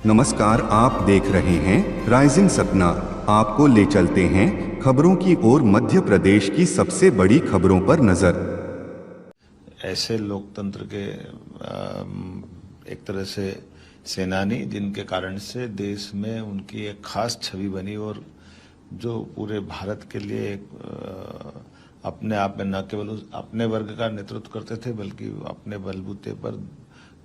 नमस्कार, आप देख रहे हैं राइजिंग सपना। आपको ले चलते हैं खबरों की ओर। मध्य प्रदेश की सबसे बड़ी खबरों पर नजर। ऐसे लोकतंत्र के एक तरह से सेनानी जिनके कारण से देश में उनकी एक खास छवि बनी और जो पूरे भारत के लिए एक अपने आप में न केवल अपने वर्ग का नेतृत्व करते थे बल्कि अपने बलबूते पर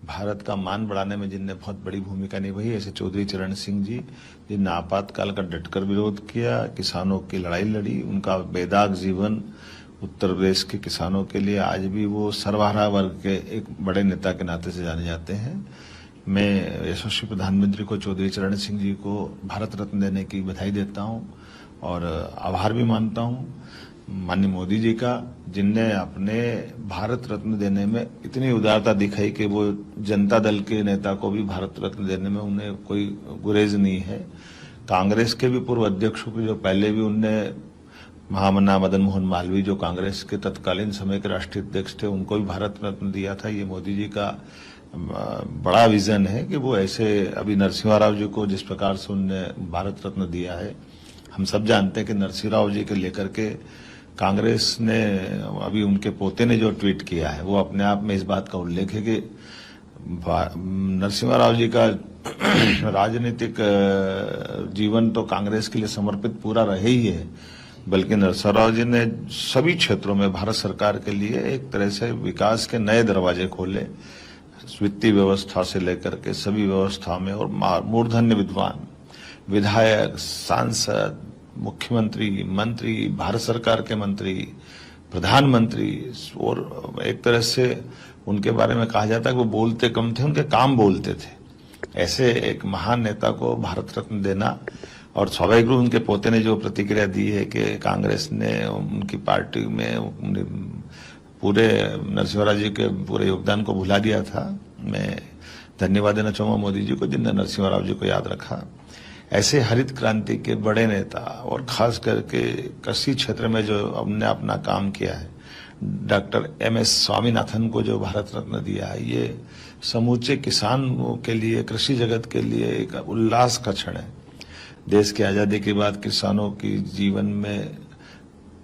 भारत का मान बढ़ाने में जिनने बहुत बड़ी भूमिका निभाई, ऐसे चौधरी चरण सिंह जी जिनने आपातकाल का डटकर विरोध किया, किसानों की लड़ाई लड़ी। उनका बेदाग जीवन उत्तर प्रदेश के किसानों के लिए आज भी वो सर्वहारा वर्ग के एक बड़े नेता के नाते से जाने जाते हैं। मैं यशस्वी प्रधानमंत्री को, चौधरी चरण सिंह जी को भारत रत्न देने की बधाई देता हूं और आभार भी मानता हूं माननीय मोदी जी का, जिनने अपने भारत रत्न देने में इतनी उदारता दिखाई कि वो जनता दल के नेता को भी भारत रत्न देने में उन्हें कोई गुरेज नहीं है। कांग्रेस के भी पूर्व अध्यक्षों को, जो पहले भी उनने महामना मदन मोहन मालवीय जो कांग्रेस के तत्कालीन समय के राष्ट्रीय अध्यक्ष थे, उनको भी भारत रत्न दिया था। ये मोदी जी का बड़ा विजन है कि वो ऐसे अभी नरसिम्हा राव जी को जिस प्रकार से उनने भारत रत्न दिया है, हम सब जानते हैं कि नरसिम्हा राव जी के लेकर के कांग्रेस ने अभी उनके पोते ने जो ट्वीट किया है वो अपने आप में इस बात का उल्लेख है कि नरसिम्हा राव जी का राजनीतिक जीवन तो कांग्रेस के लिए समर्पित पूरा रहे ही है, बल्कि नरसिम्हा राव जी ने सभी क्षेत्रों में भारत सरकार के लिए एक तरह से विकास के नए दरवाजे खोले, वित्तीय व्यवस्था से लेकर के सभी व्यवस्था में। और मूर्धन्य विद्वान, विधायक, सांसद, मुख्यमंत्री, मंत्री, भारत सरकार के मंत्री, प्रधानमंत्री, और एक तरह से उनके बारे में कहा जाता है कि वो बोलते कम थे, उनके काम बोलते थे। ऐसे एक महान नेता को भारत रत्न देना, और स्वाभाविक रूप उनके पोते ने जो प्रतिक्रिया दी है कि कांग्रेस ने उनकी पार्टी में पूरे नरसिम्हा राव जी के पूरे योगदान को भुला दिया था। मैं धन्यवाद देना चाहूंगा मोदी जी को, जिनने नरसिम्हा राव जी को याद रखा। ऐसे हरित क्रांति के बड़े नेता और खास करके कृषि क्षेत्र में जो हमने अपना काम किया है, डॉक्टर MS स्वामीनाथन को जो भारत रत्न दिया है, ये समूचे किसानों के लिए, कृषि जगत के लिए एक उल्लास का क्षण है। देश की आजादी के बाद किसानों की जीवन में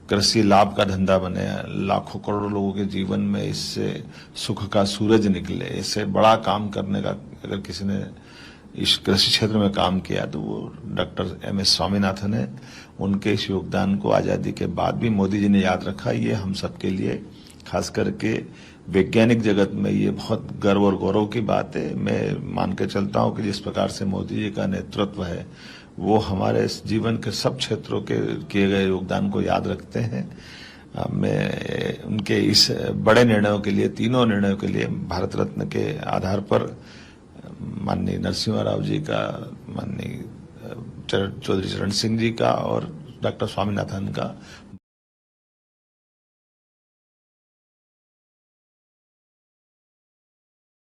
कृषि लाभ का धंधा बने, लाखों करोड़ों लोगों के जीवन में इससे सुख का सूरज निकले। इससे बड़ा काम करने का अगर किसी ने इस कृषि क्षेत्र में काम किया तो वो डॉक्टर MS स्वामीनाथन है। उनके इस योगदान को आजादी के बाद भी मोदी जी ने याद रखा। ये हम सबके लिए, खास करके वैज्ञानिक जगत में, ये बहुत गर्व और गौरव की बात है। मैं मान के चलता हूँ कि जिस प्रकार से मोदी जी का नेतृत्व है वो हमारे जीवन के सब क्षेत्रों के किए गए योगदान को याद रखते हैं। मैं उनके इस बड़े निर्णयों के लिए, तीनों निर्णयों के लिए भारत रत्न के आधार पर माननीय नरसिम्हा राव जी का, माननीय चौधरी चरण सिंह जी का और डॉक्टर स्वामीनाथन का